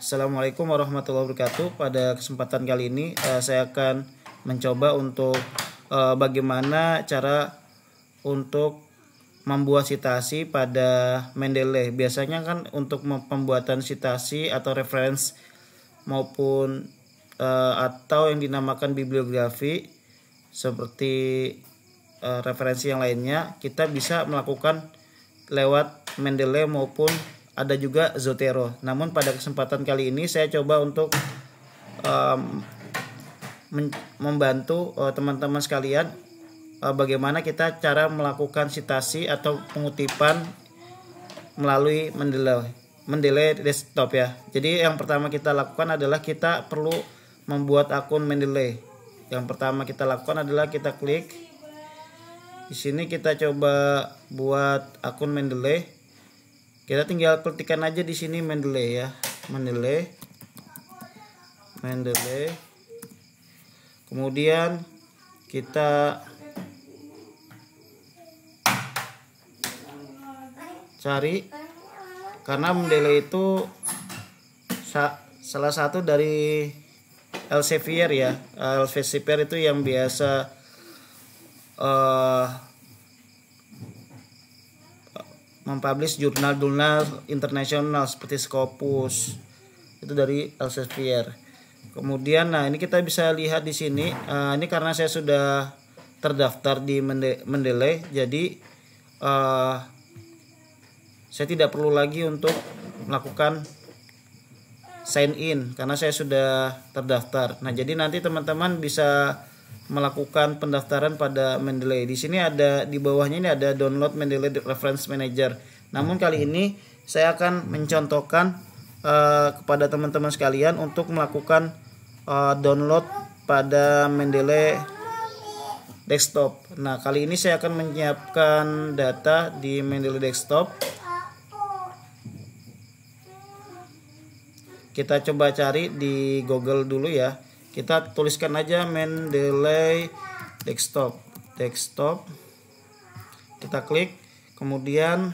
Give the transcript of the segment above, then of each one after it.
Assalamualaikum warahmatullahi wabarakatuh. Pada kesempatan kali ini saya akan mencoba untuk bagaimana cara untuk membuat citasi pada Mendeley. Biasanya kan untuk pembuatan citasi atau reference maupun atau yang dinamakan bibliografi seperti referensi yang lainnya, kita bisa melakukan lewat Mendeley maupun ada juga Zotero. Namun pada kesempatan kali ini saya coba untuk membantu teman-teman sekalian bagaimana kita cara melakukan citasi atau pengutipan melalui Mendeley desktop ya. Jadi yang pertama kita lakukan adalah kita perlu membuat akun Mendeley. Yang pertama kita lakukan adalah kita klik di sini, kita coba buat akun Mendeley. Kita tinggal ketikkan aja di sini Mendeley ya, Mendeley. Kemudian kita cari, karena Mendeley itu salah satu dari Elsevier ya. Elsevier itu yang biasa mempublish jurnal-jurnal internasional seperti Scopus, itu dari Elsevier. Kemudian nah ini kita bisa lihat di sini, ini karena saya sudah terdaftar di Mendeley, jadi saya tidak perlu lagi untuk melakukan sign in karena saya sudah terdaftar. Nah, jadi nanti teman-teman bisa melakukan pendaftaran pada Mendeley. Di sini ada, di bawahnya ini ada download Mendeley Reference Manager. Namun kali ini saya akan mencontohkan kepada teman-teman sekalian untuk melakukan download pada Mendeley desktop. Nah, kali ini saya akan menyiapkan data di Mendeley desktop. Kita coba cari di Google dulu ya. Kita tuliskan aja Mendeley desktop. Kita klik, kemudian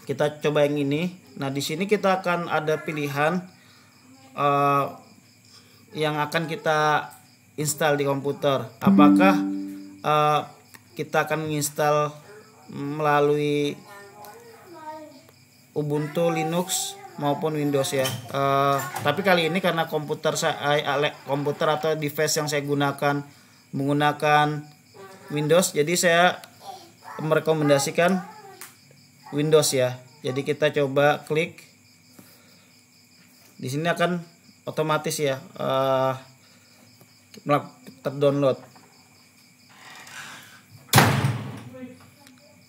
kita coba yang ini. Nah, di sini kita akan ada pilihan yang akan kita install di komputer. Apakah kita akan menginstal melalui Ubuntu, Linux maupun Windows ya. Tapi kali ini karena komputer atau device yang saya gunakan menggunakan Windows, jadi saya merekomendasikan Windows ya. Jadi kita coba klik. Di sini akan otomatis ya terdownload.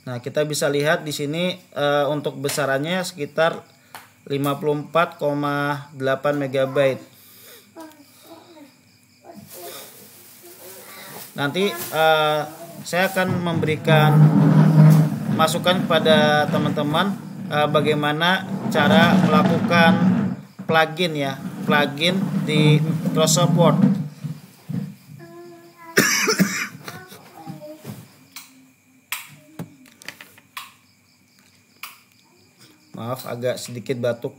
Nah, kita bisa lihat di sini untuk besarannya sekitar 54,8 MB. Nanti saya akan memberikan masukan kepada teman-teman bagaimana cara melakukan plugin ya, plugin di Microsoft Word. Maaf, agak sedikit batuk.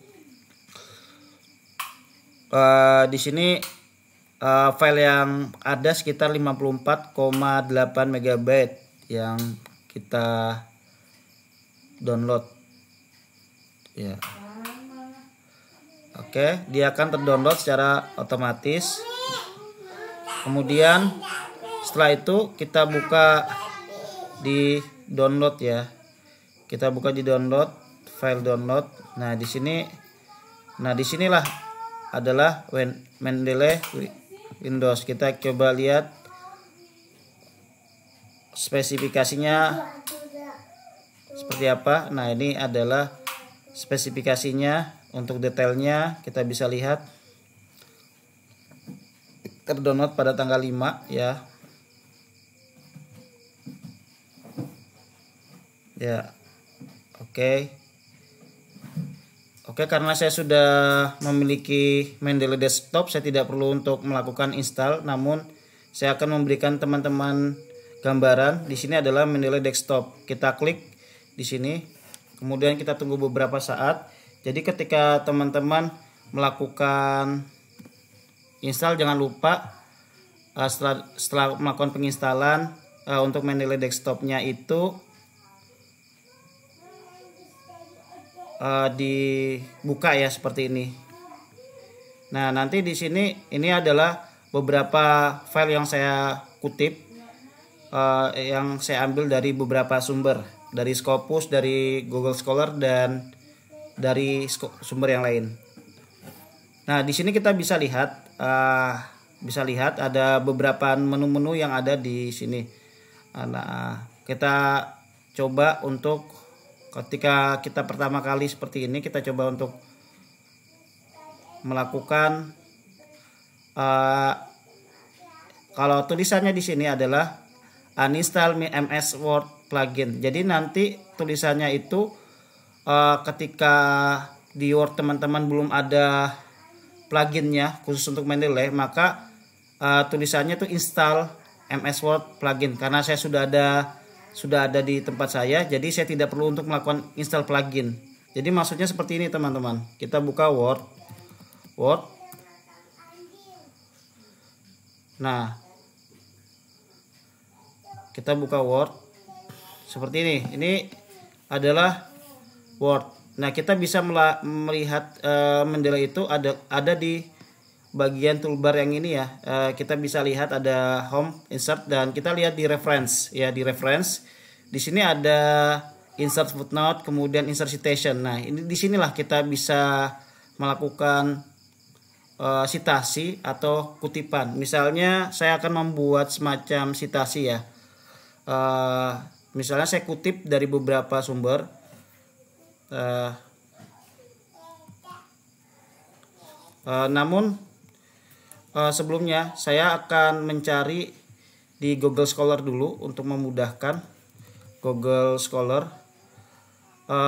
Di sini file yang ada sekitar 54,8 MB yang kita download. Ya. Oke, dia akan terdownload secara otomatis. Kemudian setelah itu kita buka di download ya. Kita buka di download, file download. Nah, di sini, disinilah adalah Mendeley Windows. Kita coba lihat spesifikasinya seperti apa. Nah, ini adalah spesifikasinya. Untuk detailnya kita bisa lihat terdownload pada tanggal 5 ya. Ya. Oke, karena saya sudah memiliki Mendeley desktop, saya tidak perlu untuk melakukan install, namun saya akan memberikan teman-teman gambaran. Di sini adalah Mendeley desktop. Kita klik di sini, kemudian kita tunggu beberapa saat. Jadi ketika teman-teman melakukan install, jangan lupa setelah melakukan penginstalan untuk Mendeley desktopnya itu dibuka ya seperti ini. Nah, nanti di sini ini adalah beberapa file yang saya kutip, yang saya ambil dari beberapa sumber, dari Scopus, dari Google Scholar, dan dari sumber yang lain. Nah, di sini kita bisa lihat ada beberapa menu-menu yang ada di sini. Nah, kita coba untuk ketika kita pertama kali seperti ini, kita coba untuk melakukan kalau tulisannya di sini adalah uninstall MS Word plugin. Jadi nanti tulisannya itu ketika di Word teman-teman belum ada pluginnya khusus untuk Mendeley, maka tulisannya itu install MS Word plugin. Karena saya sudah ada di tempat saya, jadi saya tidak perlu untuk melakukan install plugin. Jadi maksudnya seperti ini teman-teman. Kita buka Word. Nah, kita buka Word seperti ini. Ini adalah Word. Nah, kita bisa melihat Mendeley itu ada di bagian toolbar yang ini ya. Kita bisa lihat ada home, insert, dan kita lihat di reference ya. Di reference di sini ada insert footnote, kemudian insert citation. Nah, ini disinilah kita bisa melakukan citasi atau kutipan. Misalnya saya akan membuat semacam citasi ya. Misalnya saya kutip dari beberapa sumber. Namun sebelumnya saya akan mencari di Google Scholar dulu untuk memudahkan. Google Scholar,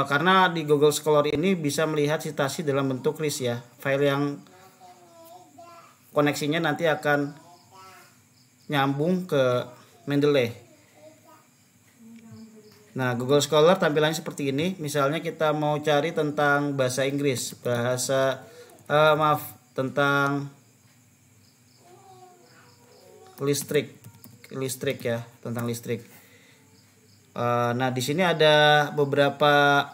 karena di Google Scholar ini bisa melihat citasi dalam bentuk list ya, file yang koneksinya nanti akan nyambung ke Mendeley. Nah, Google Scholar tampilannya seperti ini. Misalnya kita mau cari tentang bahasa Inggris, tentang listrik ya, tentang listrik. Nah, di sini ada beberapa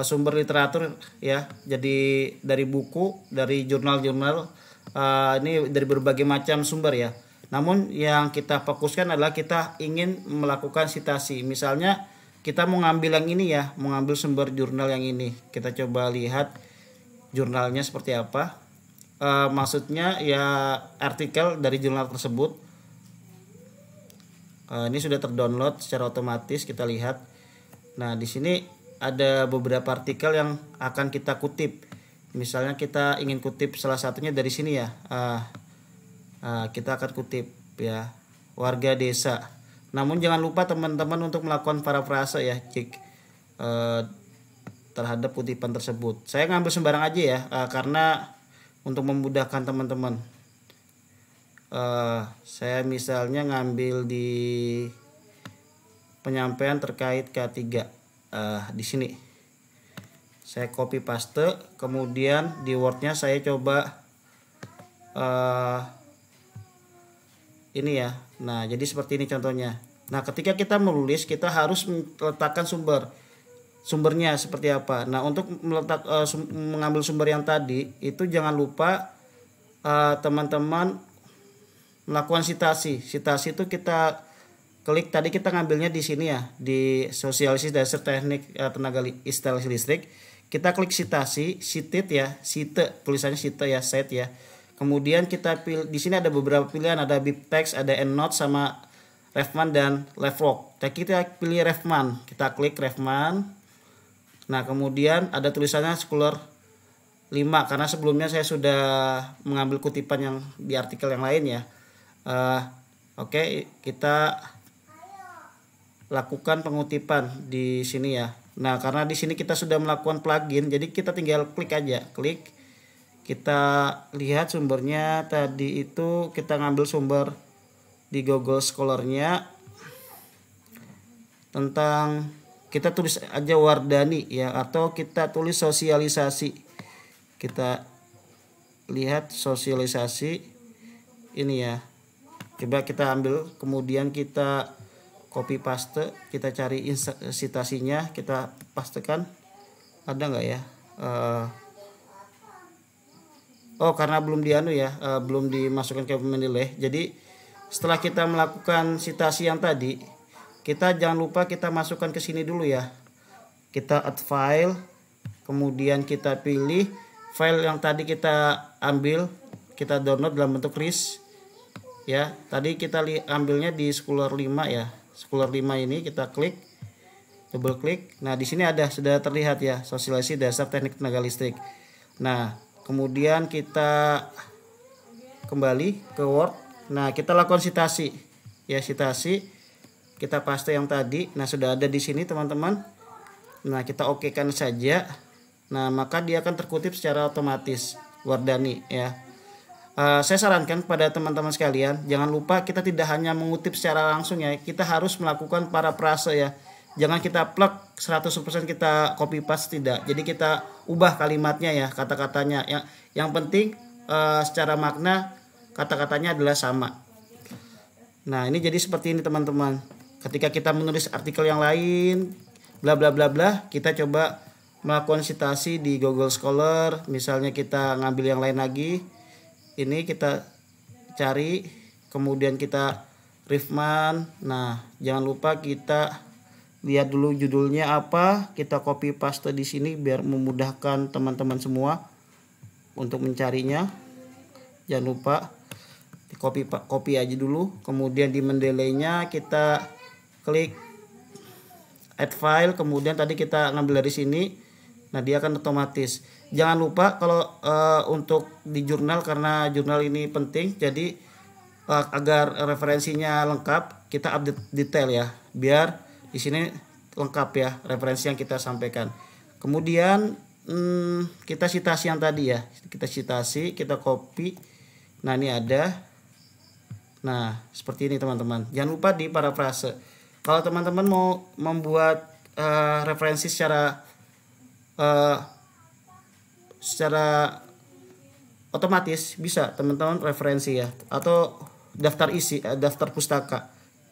sumber literatur ya. Jadi dari buku, dari jurnal-jurnal, ini dari berbagai macam sumber ya. Namun yang kita fokuskan adalah kita ingin melakukan citasi. Misalnya kita mau ngambil yang ini ya, mau ngambil sumber jurnal yang ini. Kita coba lihat jurnalnya seperti apa. Maksudnya ya artikel dari jurnal tersebut. Ini sudah terdownload secara otomatis, kita lihat. Nah, di sini ada beberapa artikel yang akan kita kutip. Misalnya kita ingin kutip salah satunya dari sini ya. Kita akan kutip ya, warga desa. Namun jangan lupa teman-teman untuk melakukan parafrase ya, terhadap kutipan tersebut. Saya ngambil sembarang aja ya, karena untuk memudahkan teman-teman. Saya misalnya ngambil di penyampaian terkait K3. Di sini saya copy paste, kemudian di Word-nya saya coba ini ya. Nah, jadi seperti ini contohnya. Nah, ketika kita menulis, kita harus meletakkan sumbernya seperti apa. Nah, untuk mengambil sumber yang tadi itu jangan lupa teman-teman melakukan citasi. Citasi itu kita klik, tadi kita ngambilnya di sini ya, di Sosialisasi Dasar Teknik Tenaga Instalasi Listrik. Kita klik citasi, cited ya, cite, tulisannya cite ya, set ya. Kemudian kita pilih, di sini ada beberapa pilihan, ada BibTeX, ada EndNote, sama Refman dan Levelog. Kita pilih Refman, kita klik Refman. Nah, kemudian ada tulisannya Scholar 5, karena sebelumnya saya sudah mengambil kutipan yang di artikel yang lain ya. Oke, kita lakukan pengutipan di sini ya. Nah, karena di sini kita sudah melakukan plugin, jadi kita tinggal klik aja, klik. Kita lihat sumbernya tadi itu kita ngambil sumber di Google Scholar-nya tentang kita tulis aja Wardani ya, atau kita tulis sosialisasi. Kita lihat sosialisasi ini ya. Coba kita ambil, kemudian kita copy paste, kita cari citasinya, kita pastekan. Ada nggak ya? Oh, karena belum belum dimasukkan ke Mendeley. Jadi setelah kita melakukan citasi yang tadi, kita jangan lupa kita masukkan ke sini dulu ya. Kita add file, kemudian kita pilih file yang tadi kita ambil, kita download dalam bentuk RIS ya. Tadi kita ambilnya di Scholar 5 ya. Scholar 5 ini kita klik, double klik. Nah, di sini sudah terlihat ya, sosialisasi dasar teknik tenaga listrik. Nah, kemudian kita kembali ke Word. Nah, kita lakukan citasi ya, citasi. Kita paste yang tadi. Nah, sudah ada di sini teman-teman. Nah, kita okekan saja. Nah, maka dia akan terkutip secara otomatis Wardani ya. Saya sarankan pada teman-teman sekalian, jangan lupa kita tidak hanya mengutip secara langsung ya, kita harus melakukan parafrase ya. Jangan kita plug 100% kita copy paste, tidak. Jadi kita ubah kalimatnya ya, kata-katanya. Yang penting secara makna kata-katanya adalah sama. Nah, ini jadi seperti ini teman-teman. Ketika kita menulis artikel yang lain, bla bla bla bla, kita coba melakukan citasi di Google Scholar. Misalnya kita ngambil yang lain lagi. Ini kita cari, kemudian kita Rifman. Nah, jangan lupa kita lihat dulu judulnya apa, kita copy paste di sini biar memudahkan teman-teman semua untuk mencarinya. Jangan lupa copy aja dulu, kemudian di Mendeley-nya kita klik add file, kemudian tadi kita ngambil dari sini. Nah, dia akan otomatis. Jangan lupa kalau untuk di jurnal, karena jurnal ini penting, jadi agar referensinya lengkap, kita update detail ya, biar di sini lengkap ya referensi yang kita sampaikan. Kemudian kita citasi yang tadi ya, kita citasi, kita copy. Nah, ini ada. Nah, seperti ini teman-teman. Jangan lupa di parafrase. Kalau teman-teman mau membuat referensi secara otomatis, bisa teman-teman referensi ya, atau daftar isi, daftar pustaka.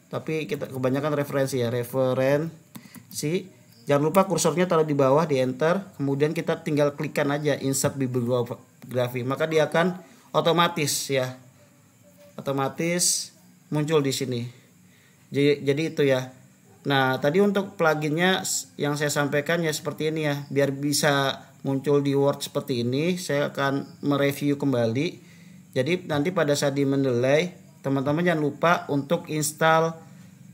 Tapi kita kebanyakan referensi ya, referensi. Jangan lupa kursornya taruh di bawah, di enter, kemudian kita tinggal klikkan aja insert bibliografi, maka dia akan otomatis ya, otomatis muncul di sini. Jadi itu ya. Nah, tadi untuk pluginnya yang saya sampaikan ya seperti ini ya, biar bisa muncul di Word seperti ini. Saya akan mereview kembali. Jadi nanti pada saat di Mendeley, teman-teman jangan lupa untuk install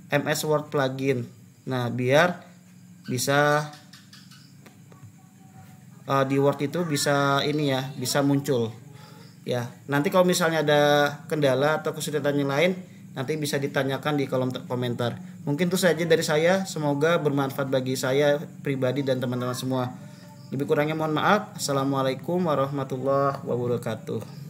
MS Word plugin. Nah, biar bisa di Word itu bisa ini ya, bisa muncul ya. Nanti kalau misalnya ada kendala atau kesulitan yang lain, nanti bisa ditanyakan di kolom komentar. Mungkin itu saja dari saya. Semoga bermanfaat bagi saya pribadi dan teman-teman semua. Lebih kurangnya mohon maaf. Assalamualaikum warahmatullahi wabarakatuh.